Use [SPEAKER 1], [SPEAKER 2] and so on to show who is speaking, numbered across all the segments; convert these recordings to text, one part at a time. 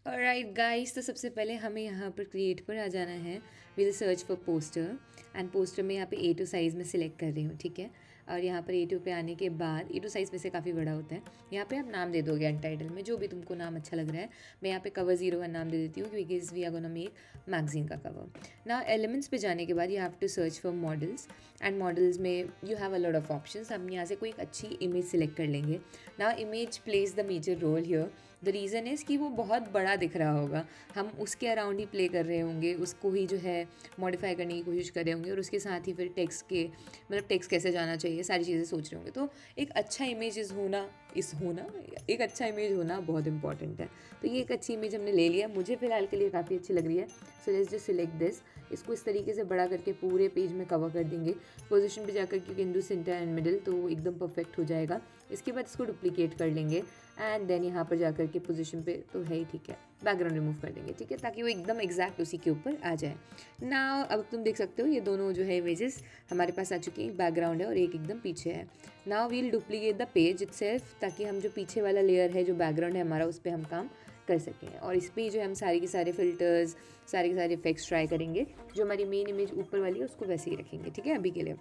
[SPEAKER 1] Alright guys, तो सबसे पहले हमें यहाँ पर क्रिएट पर आ जाना है। Will search for poster and poster में यहाँ पे A2 साइज़ में सिलेक्ट कर रही हूँ, ठीक है। और यहाँ पर A2 पे आने के बाद A2 साइज़ में से काफ़ी बड़ा होता है। यहाँ पे आप नाम दे दोगे एंड टाइटल में जो भी तुमको नाम अच्छा लग रहा है। मैं यहाँ पे कवर 01 नाम दे देती हूँ because we are gonna make magazine का कवर। ना एलिमेंट्स पे जाने के बाद you have to search for models and models में you have a lot of options. हम यहाँ से कोई एक अच्छी इमेज सिलेक्ट कर लेंगे। ना image plays the major role here. The reason is कि वो बहुत बड़ा दिख रहा होगा, हम उसके अराउंड ही प्ले कर रहे होंगे, उसको ही जो है मॉडिफाई करने की कोशिश कर रहे होंगे और उसके साथ ही फिर टेक्स्ट के मतलब टेक्स्ट कैसे जाना चाहिए सारी चीज़ें सोच रहे होंगे। तो एक अच्छा इमेज होना एक अच्छा इमेज होना बहुत इंपॉर्टेंट है। तो ये एक अच्छी इमेज हमने ले लिया, मुझे फ़िलहाल के लिए काफ़ी अच्छी लग रही है। So let's just select this. इसको इस तरीके से बड़ा करके पूरे पेज में कवर कर देंगे। पोजीशन पे जाकर के can do centre and middle, तो एकदम परफेक्ट हो जाएगा। इसके बाद इसको डुप्लीकेट कर लेंगे एंड देन यहाँ पर जाकर के पोजीशन पे तो है ही, ठीक है। बैकग्राउंड रिमूव कर देंगे, ठीक है, ताकि वो एकदम एग्जैक्ट उसी के ऊपर आ जाए ना। अब तुम देख सकते हो ये दोनों जो है इमेजेस हमारे पास आ चुकी हैं। बैकग्राउंड है और एक एकदम पीछे है। Now we'll duplicate the page itself, ताकि हम जो पीछे वाला लेयर है जो बैकग्राउंड है हमारा, उस पर हम काम कर सकें। और इस पर जो है हम सारे के सारे फिल्टर्स, सारे के सारे इफेक्ट्स ट्राई करेंगे। जो हमारी मेन इमेज ऊपर वाली है उसको वैसे ही रखेंगे, ठीक है, अभी के लिए।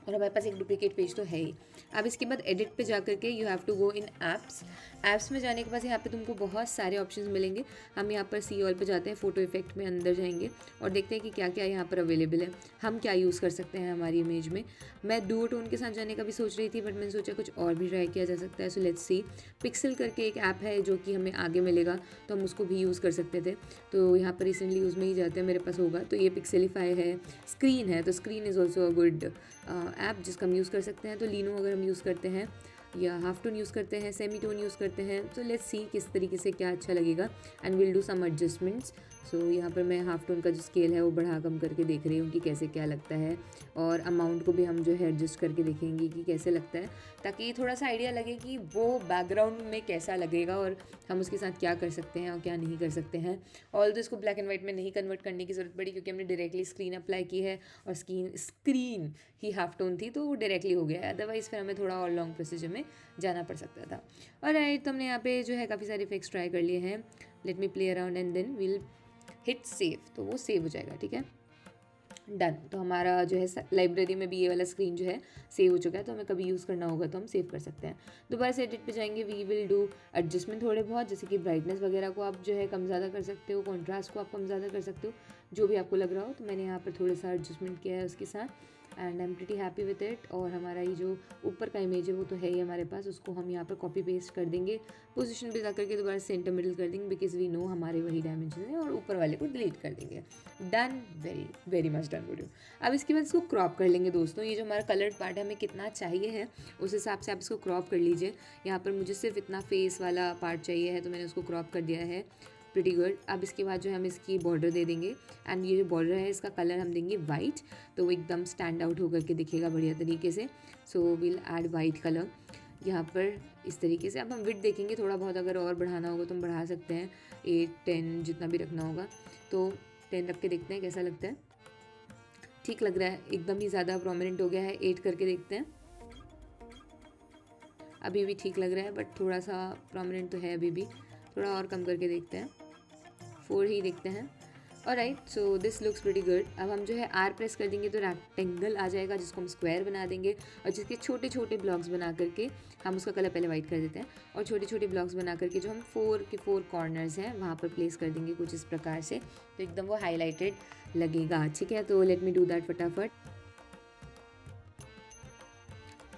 [SPEAKER 1] और हमारे पास एक डुप्लीकेट पेज तो है ही। अब इसके बाद एडिट पे जा करके you have to go in apps. Apps में जाने के बाद यहाँ पे तुमको बहुत सारे ऑप्शंस मिलेंगे। हम यहाँ पर सी ऑल पे जाते हैं, फ़ोटो इफेक्ट में अंदर जाएंगे और देखते हैं कि क्या क्या यहाँ पर अवेलेबल है, हम क्या यूज़ कर सकते हैं हमारी इमेज में। मैं डुओ टोन के साथ जाने का भी सोच रही थी, बट मैंने सोचा कुछ और भी ट्राई किया जा सकता है। So let's see. पिक्सल करके एक ऐप है जो कि हमें आगे मिलेगा, तो हम उसको भी यूज़ कर सकते थे। तो यहाँ पर रिसेंटली उसमें ही जाते हैं, मेरे पास होगा। तो ये पिक्सेलिफाई है, स्क्रीन है, तो screen is also a good app जिसका हम यूज़ कर सकते हैं। तो लीनो अगर हम यूज़ करते हैं या हाफ टोन यूज़ करते हैं, सेमी टोन यूज़ करते हैं, तो लेट्स सी किस तरीके से क्या अच्छा लगेगा and will do some adjustments. So यहाँ पर मैं हाफ टोन का जो स्केल है वो बढ़ा कम करके देख रही हूँ कि कैसे क्या लगता है। और अमाउंट को भी हम जो है एडजस्ट करके देखेंगे कि कैसे लगता है, ताकि थोड़ा सा आइडिया लगे कि वो बैकग्राउंड में कैसा लगेगा और हम उसके साथ क्या कर सकते हैं और क्या नहीं कर सकते हैं। ऑल तो इसको ब्लैक एंड वाइट में नहीं कन्वर्ट करने की ज़रूरत पड़ी क्योंकि हमने डायरेक्टली स्क्रीन अप्लाई की है और स्क्रीन ही हाफ टोन थी, तो वो डायरेक्टली हो गया है। अदरवाइज़ फिर हमें थोड़ा और लॉन्ग प्रोसीजर में जाना पड़ सकता था। और राइट, तो हमने यहाँ पे जो है काफ़ी सारे इफेक्ट्स ट्राई कर लिए हैं। Let me play around and then will hit save, तो वो सेव हो जाएगा, ठीक है, डन। तो हमारा जो है लाइब्रेरी में भी ये वाला स्क्रीन जो है सेव हो चुका है। तो हमें कभी यूज़ करना होगा तो हम सेव कर सकते हैं। दोबारा से एडिट पे जाएंगे, वी विल डू एडजस्टमेंट थोड़े बहुत, जैसे कि ब्राइटनेस वगैरह को आप जो है कम ज़्यादा कर सकते हो, कॉन्ट्रास्ट को आप कम ज़्यादा कर सकते हो, जो भी आपको लग रहा हो। तो मैंने यहाँ पर थोड़ा सा एडजस्टमेंट किया है उसके साथ and I am pretty happy with it. और हमारा ये जो ऊपर का इमेज है वो तो है ही हमारे पास, उसको हम यहाँ पर कॉपी पेस्ट कर देंगे। पोजीशन पे जा करके दोबारा सेंटर मिडिल कर देंगे बिकॉज वी नो हमारे वही डायमेंशन है, और ऊपर वाले को डिलीट कर देंगे। Done, very very much done video. अब इसके बाद इसको क्रॉप कर लेंगे दोस्तों। ये जो हमारा कलर्ड पार्ट है हमें कितना चाहिए है उस हिसाब से आप इसको क्रॉप कर लीजिए। यहाँ पर मुझे सिर्फ इतना फेस वाला पार्ट चाहिए है तो मैंने उसको क्रॉप कर दिया है। Pretty good. अब इसके बाद जो है हम इसकी बॉर्डर दे देंगे एंड ये जो बॉर्डर है इसका कलर हम देंगे वाइट, तो वो एकदम स्टैंड आउट होकर के दिखेगा बढ़िया तरीके से। So will add white colour यहाँ पर इस तरीके से। अब हम विड्थ देखेंगे, थोड़ा बहुत अगर और बढ़ाना होगा तो हम बढ़ा सकते हैं, 8-10 जितना भी रखना होगा। तो 10 रख के देखते हैं कैसा लगता है। ठीक लग रहा है, एकदम ही ज़्यादा प्रोमिनेंट हो गया है। 8 करके देखते हैं, अभी भी ठीक लग रहा है बट थोड़ा सा प्रोमिनेंट तो है अभी भी। थोड़ा और कम करके देखते हैं, 4 ही देखते हैं। और right, so this looks pretty good. अब हम जो है आर प्रेस कर देंगे तो रेक्टेंगल आ जाएगा जिसको हम स्क्वायर बना देंगे, और जिसके छोटे छोटे ब्लॉक्स बना करके हम उसका कलर पहले वाइट कर देते हैं, और छोटे छोटे ब्लॉक्स बना करके जो हम 4 के 4 कॉर्नर्स हैं वहाँ पर प्लेस कर देंगे कुछ इस प्रकार से, तो एकदम वो हाईलाइटेड लगेगा। ठीक है, तो लेट मी डू दैट फटाफट।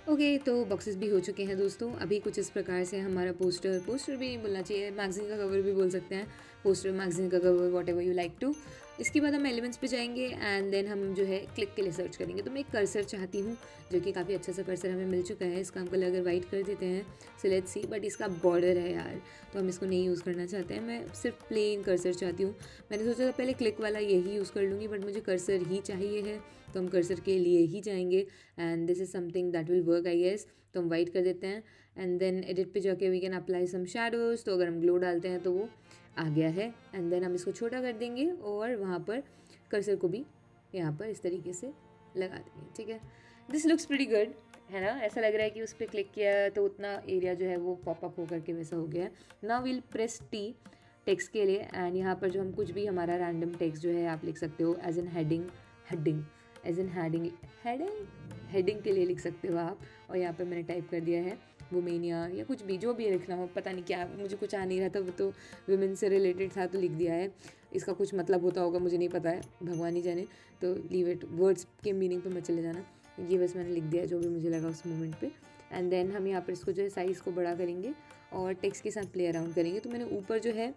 [SPEAKER 1] ओके, तो बॉक्सेस भी हो चुके हैं दोस्तों। अभी कुछ इस प्रकार से हमारा पोस्टर भी नहीं बोलना चाहिए, मैगजीन का कवर भी बोल सकते हैं, पोस्टर मैगजीन का cover, whatever you like to. इसके बाद हम एलिमेंट्स पे जाएंगे एंड देन हम जो है क्लिक के लिए सर्च करेंगे। तो मैं एक कर्सर चाहती हूँ, जो कि काफ़ी अच्छा सा कर्सर हमें मिल चुका है। इसका हम कलर अगर वाइट कर देते हैं, सो लेट्स सी, बट इसका बॉर्डर है यार, तो हम इसको नहीं यूज़ करना चाहते हैं। मैं सिर्फ प्लेन कर्सर चाहती हूँ। मैंने सोचा था पहले क्लिक वाला यही यूज़ कर लूँगी, बट मुझे कर्सर ही चाहिए है, तो हम कर्सर के लिए ही जाएंगे and this is something that will work I guess. तो हम वाइट कर देते हैं एंड देन एडिट पे जाके we can apply some shadows. तो अगर हम ग्लो डालते हैं तो वो आ गया है एंड देन हम इसको छोटा कर देंगे और वहाँ पर कर्सर को भी यहाँ पर इस तरीके से लगा देंगे। ठीक है, दिस लुक्स प्रीटी गुड, है ना। ऐसा लग रहा है कि उस पर क्लिक किया तो उतना एरिया जो है वो पॉपअप होकर के वैसा हो गया है। Now will press T text के लिए। एंड यहाँ पर जो हम कुछ भी हमारा रैंडम टेक्स्ट जो है आप लिख सकते हो as an heading as an heading के लिए लिख सकते हो आप। और यहाँ पर मैंने टाइप कर दिया है वुमेनिया या कुछ भी, जो भी लिखना हो, पता नहीं क्या, मुझे कुछ आ नहीं रहा था, वो तो वुमेन से रिलेटेड था तो लिख दिया है। इसका कुछ मतलब होता होगा, मुझे नहीं पता है, भगवान ही जाने, तो लीव इट, वर्ड्स के मीनिंग पे मत चले जाना। ये बस मैंने लिख दिया जो भी मुझे लगा उस मोमेंट पे। एंड देन हम यहाँ पर इसको जो है साइज़ को बड़ा करेंगे और टेक्स्ट के साथ प्ले अराउंड करेंगे। तो मैंने ऊपर जो है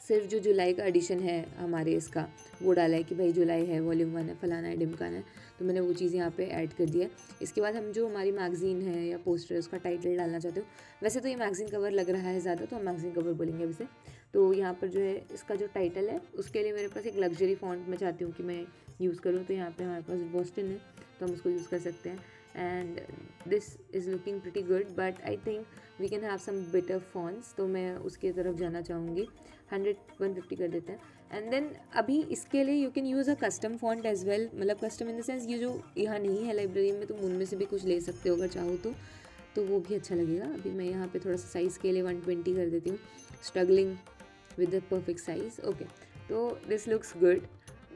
[SPEAKER 1] सिर्फ जो जुलाई का एडिशन है हमारे इसका वो डाला है कि भाई जुलाई है, वॉल्यूम 1 है, फलाना है, ढिमकाना है, तो मैंने वो चीज़ यहाँ पे ऐड कर दिया है। इसके बाद हम जो हमारी मैगज़ीन है या पोस्टर है उसका टाइटल डालना चाहते हो, वैसे तो ये मैगज़ीन कवर लग रहा है ज़्यादा, तो हम मैगज़ीन कवर बोलेंगे वैसे। तो यहाँ पर जो है इसका जो टाइटल है उसके लिए मेरे पास एक लग्जरी फॉन्ट मैं चाहती हूँ कि मैं यूज़ करूँ, तो यहाँ पर हमारे पास बॉस्टन है तो हम उसको यूज़ कर सकते हैं। And this is looking pretty good, but I think we can have some better fonts, तो मैं उसकी तरफ जाना चाहूँगी। 150 कर देते हैं। एंड देन अभी इसके लिए you can use a custom font as well, मतलब कस्टम इन द सेंस ये जो यहाँ नहीं है लाइब्रेरी में, तो उनमें से भी कुछ ले सकते हो अगर चाहो तो वो भी अच्छा लगेगा। अभी मैं यहाँ पे थोड़ा सा साइज़ के लिए 120 कर देती हूँ, struggling with the perfect size. Okay, तो this looks good,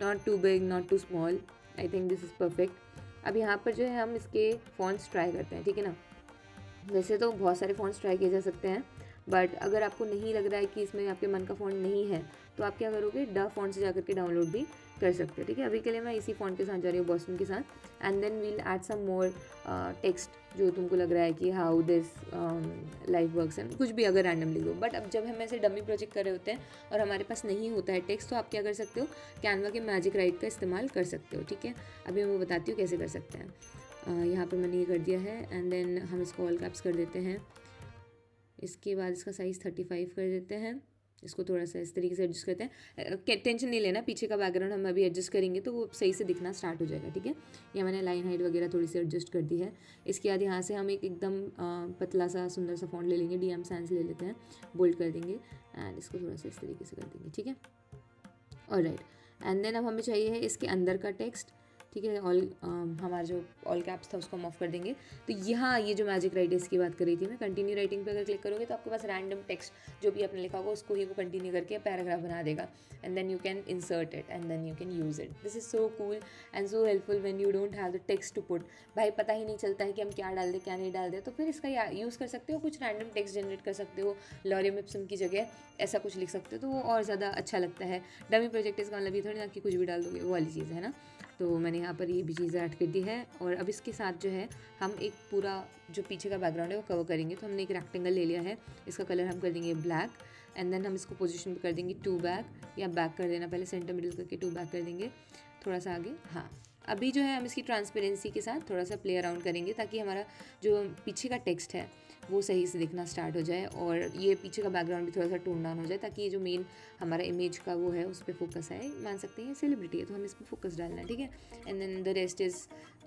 [SPEAKER 1] not too big not too small, I think this is perfect. अब यहाँ पर जो है हम इसके फॉन्ट्स ट्राई करते हैं, ठीक है ना। वैसे तो बहुत सारे फॉन्ट्स ट्राई किए जा सकते हैं, बट अगर आपको नहीं लग रहा है कि इसमें आपके मन का फ़ॉन्ट नहीं है तो आप क्या करोगे, डव फॉन्ट से जाकर के डाउनलोड भी कर सकते हो, ठीक है। अभी के लिए मैं इसी फॉन्ट के साथ जा रही हूँ, बॉस्टन के साथ। And then we'll add some more text जो तुमको लग रहा है कि how this life works and कुछ भी अगर रैंडम लिख दो। बट अब जब हम ऐसे डमी प्रोजेक्ट कर रहे होते हैं और हमारे पास नहीं होता है टेक्स्ट, तो आप क्या कर सकते हो, कैनवा के मैजिक राइट का इस्तेमाल कर सकते हो, ठीक है। अभी मैं वो बताती हूँ कैसे कर सकते हैं। यहाँ पर मैंने ये कर दिया है एंड देन हम इसको ऑल कैप्स कर देते हैं। इसके बाद इसका साइज़ 35 कर देते हैं, इसको थोड़ा सा इस तरीके से एडजस्ट करते हैं। टेंशन नहीं लेना, पीछे का बैकग्राउंड हम अभी एडजस्ट करेंगे तो वो सही से दिखना स्टार्ट हो जाएगा, ठीक है। यहाँ मैंने लाइन हाइट वगैरह थोड़ी सी एडजस्ट कर दी है। इसके बाद यहाँ से हम एक एकदम पतला सा सुंदर सा फॉन्ट ले लेंगे, DM सैंस ले लेते हैं, बोल्ड कर देंगे एंड इसको थोड़ा सा इस तरीके से कर देंगे, ठीक है। ऑलराइट, एंड देन अब हमें चाहिए है इसके अंदर का टेक्स्ट, ठीक है। हमारा जो ऑल कैप्स था उसको हम ऑफ कर देंगे। तो यहाँ ये जो मैजिक राइट है इसकी बात कर रही थी मैं, कंटिन्यू राइटिंग पे अगर क्लिक करोगे तो आपके पास रैंडम टेक्स्ट जो भी आपने लिखा होगा उसको ही वो कंटिन्यू करके पैराग्राफ बना देगा। And then you can insert it and then you can use it. This is so cool and so helpful when you don't have the text to put. भाई पता ही नहीं चलता है कि हम क्या डाल दें क्या नहीं डाल दें, तो फिर इसका यूज़ कर सकते हो, कुछ रैंडम टेक्स्ट जनरेट कर सकते हो, लॉरियम इप्सम की जगह ऐसा कुछ लिख सकते हो, तो वो और ज़्यादा अच्छा लगता है। डमी प्रोजेक्ट इसका मतलब ये थोड़ी ना कि कुछ भी डाल दोगे, वो वाली चीज़ है ना। तो मैंने यहाँ पर ये भी चीज़ें ऐड कर दी है। और अब इसके साथ जो है हम एक पूरा जो पीछे का बैकग्राउंड है वो कवर करेंगे। तो हमने एक रेक्टेंगल ले लिया है, इसका कलर हम कर देंगे ब्लैक एंड देन हम इसको पोजीशन पे कर देंगे 2 बैक या बैक कर देना, पहले सेंटर मिडिल करके 2 बैक कर देंगे, थोड़ा सा आगे। हाँ, अभी जो है हम इसकी ट्रांसपेरेंसी के साथ थोड़ा सा प्ले अराउंड करेंगे ताकि हमारा जो पीछे का टेक्स्ट है वो सही से दिखना स्टार्ट हो जाए और ये पीछे का बैकग्राउंड भी थोड़ा सा टोन डाउन हो जाए, ताकि ये जो मेन हमारा इमेज का वो है उस पर फोकस आए। मान सकते हैं ये सेलिब्रिटी है तो हमें इस पर फोकस डालना है, ठीक है। And then the rest is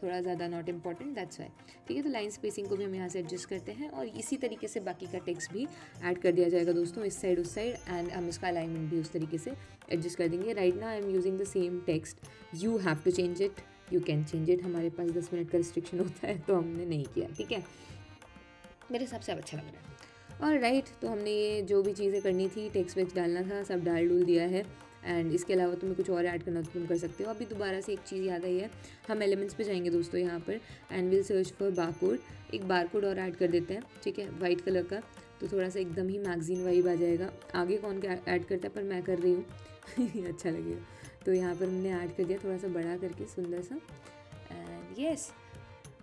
[SPEAKER 1] थोड़ा ज़्यादा नॉट इम्पॉर्टेंट, दैट्स वाई, ठीक है। तो लाइन स्पेसिंग को भी हम यहाँ से एडजस्ट करते हैं और इसी तरीके से बाकी का टेक्स्ट भी ऐड कर दिया जाएगा दोस्तों, इस साइड उस साइड, एंड हम इसका अलाइनमेंट भी उस तरीके से एडजस्ट कर देंगे। Right now I am using the same text, you have to change it, you can change it. हमारे पास 10 मिनट का रिस्ट्रिक्शन होता है तो हमने नहीं किया, ठीक है। मेरे हिसाब से अब अच्छा लग रहा है। और राइट, तो हमने ये जो भी चीज़ें करनी थी, टेक्स्ट वेक्स्ट डालना था, सब डाल डूल दिया है। एंड इसके अलावा तुम्हें कुछ और ऐड करना तो तुम कर सकते हो। अभी दोबारा से एक चीज़ याद आई है, हम एलिमेंट्स पे जाएंगे दोस्तों यहाँ पर and will search for barcode. एक बारकोड और ऐड कर देते हैं, ठीक है, वाइट कलर का, तो थोड़ा सा एकदम ही मैगजीन वाइब आ जाएगा। आगे कौन क्या ऐड करता है पर मैं कर रही हूँ अच्छा लगेगा। तो यहाँ पर हमने ऐड कर दिया थोड़ा सा बड़ा करके सुंदर सा, and yes,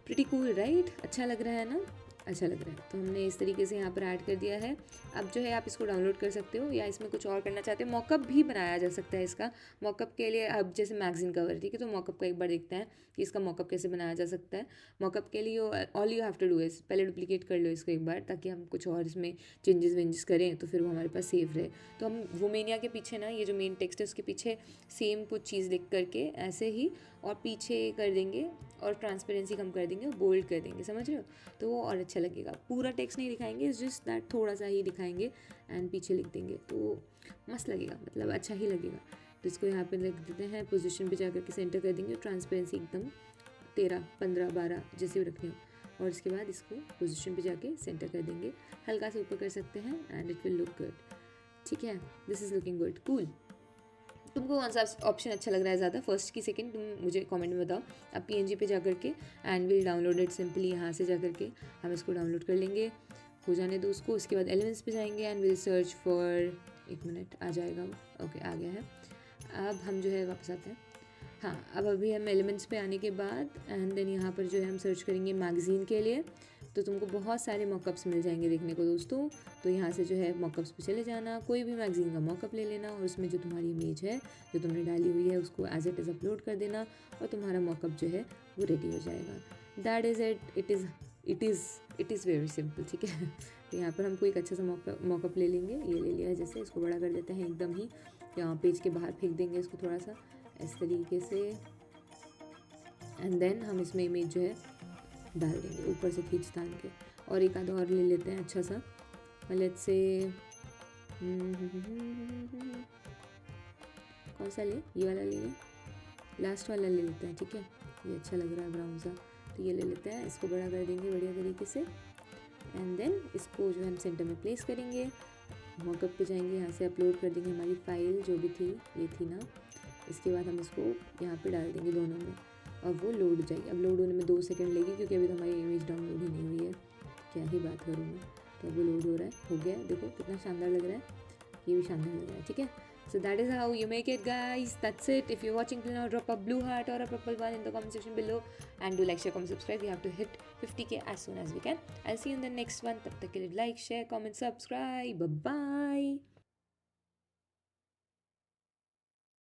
[SPEAKER 1] pretty cool right, अच्छा लग रहा है ना, अच्छा लग रहा है। तो हमने इस तरीके से यहाँ पर ऐड कर दिया है। अब जो है आप इसको डाउनलोड कर सकते हो या इसमें कुछ और करना चाहते हो, मॉकअप भी बनाया जा सकता है इसका। मॉकअप के लिए अब जैसे मैगजीन कवर, ठीक है, तो मॉकअप का एक बार देखते हैं कि इसका मॉकअप कैसे बनाया जा सकता है। मॉकअप के लिए all you have to do is पहले डुप्लीकेट कर लो इसको एक बार, ताकि हम कुछ और इसमें चेंजेस वेंजेस करें तो फिर वो हमारे पास सेव रहे। तो हम वुमेनिया के पीछे ना, ये जो मेन टेक्स्ट है उसके पीछे सेम कुछ चीज़ लिख करके ऐसे ही और पीछे कर देंगे और ट्रांसपेरेंसी कम कर देंगे और बोल्ड कर देंगे, समझ रहे हो, तो वो और अच्छा लगेगा। पूरा टेक्स्ट नहीं दिखाएंगे, इट्स जस्ट दैट थोड़ा सा ही दिखाएंगे एंड पीछे लिख देंगे, तो मस्त लगेगा, मतलब अच्छा ही लगेगा। तो इसको यहाँ पे रख देते हैं, पोजीशन पे जाकर के सेंटर कर देंगे, ट्रांसपेरेंसी एकदम 13, 15, 12 जैसे भी रखनी हो। और इसके बाद इसको पोजीशन पे जाके सेंटर कर देंगे, हल्का सा ऊपर कर सकते हैं and it will look good. ठीक है, this is looking good, cool. तुमको कौन सा ऑप्शन अच्छा लग रहा है ज़्यादा, फर्स्ट की सेकंड, तुम मुझे कमेंट में बताओ। आप PNG पे जा करके and will download it simply, यहाँ से जा करके हम इसको डाउनलोड कर लेंगे, हो जाने दो उसको। उसके बाद एलिमेंट्स पे जाएंगे and will search for, 1 minute आ जाएगा वो, ओके आ गया है। अब हम जो है वापस आते हैं। हाँ, अब अभी हम एलिमेंट्स पे आने के बाद एंड देन यहाँ पर जो है हम सर्च करेंगे मैगज़ीन के लिए। तो तुमको बहुत सारे मॉकअप्स मिल जाएंगे देखने को दोस्तों। तो यहाँ से जो है मॉकअप्स पे चले जाना, कोई भी मैगज़ीन का मॉकअप ले लेना और उसमें जो तुम्हारी इमेज है जो तुमने डाली हुई है उसको एज इट इज़ अपलोड कर देना और तुम्हारा मॉकअप जो है वो रेडी हो जाएगा। That is it is very simple, ठीक है। तो यहाँ पर हमको एक अच्छा सा मॉकअप ले लेंगे, ये ले लिया है जैसे, इसको बड़ा कर देते हैं एकदम ही, यहाँ पेज के बाहर फेंक देंगे इसको थोड़ा सा इस तरीके से एंड देन हम इसमें इमेज जो है डाल देंगे ऊपर से खींच तान के। और एक आधा और ले लेते हैं अच्छा सा, लेट्स से कौन सा ले, ये वाला ले लें, लास्ट वाला ले लेते हैं, ठीक है, ये अच्छा लग रहा है ब्राउन सा, तो ये ले लेते हैं। इसको बड़ा कर देंगे बढ़िया तरीके से एंड देन इसको जो हम सेंटर में प्लेस करेंगे, मॉकअप पे जाएंगे, यहाँ से अपलोड कर देंगे हमारी फाइल जो भी थी, ये थी ना। इसके बाद हम इसको यहाँ पे डाल देंगे दोनों में और वो लोड हो जाएगी। अब लोड होने में 2 सेकंड लेगी क्योंकि अभी तो हमारी इमेज डाउनलोड ही नहीं हुई है, क्या ही बात करूँ मैं। तो अब वो लोड हो रहा है, हो गया, देखो कितना शानदार लग रहा है, ये भी शानदार लग रहा है, ठीक है। So that is how you make it, guys. That's it. If you're watching till now, drop a blue heart or a purple one in the comment section below and do like, share, comment, subscribe. We have to hit 50k as soon as we can. I'll see you in the next one. Tab tak ke liye like, share, comment, subscribe. Bye bye.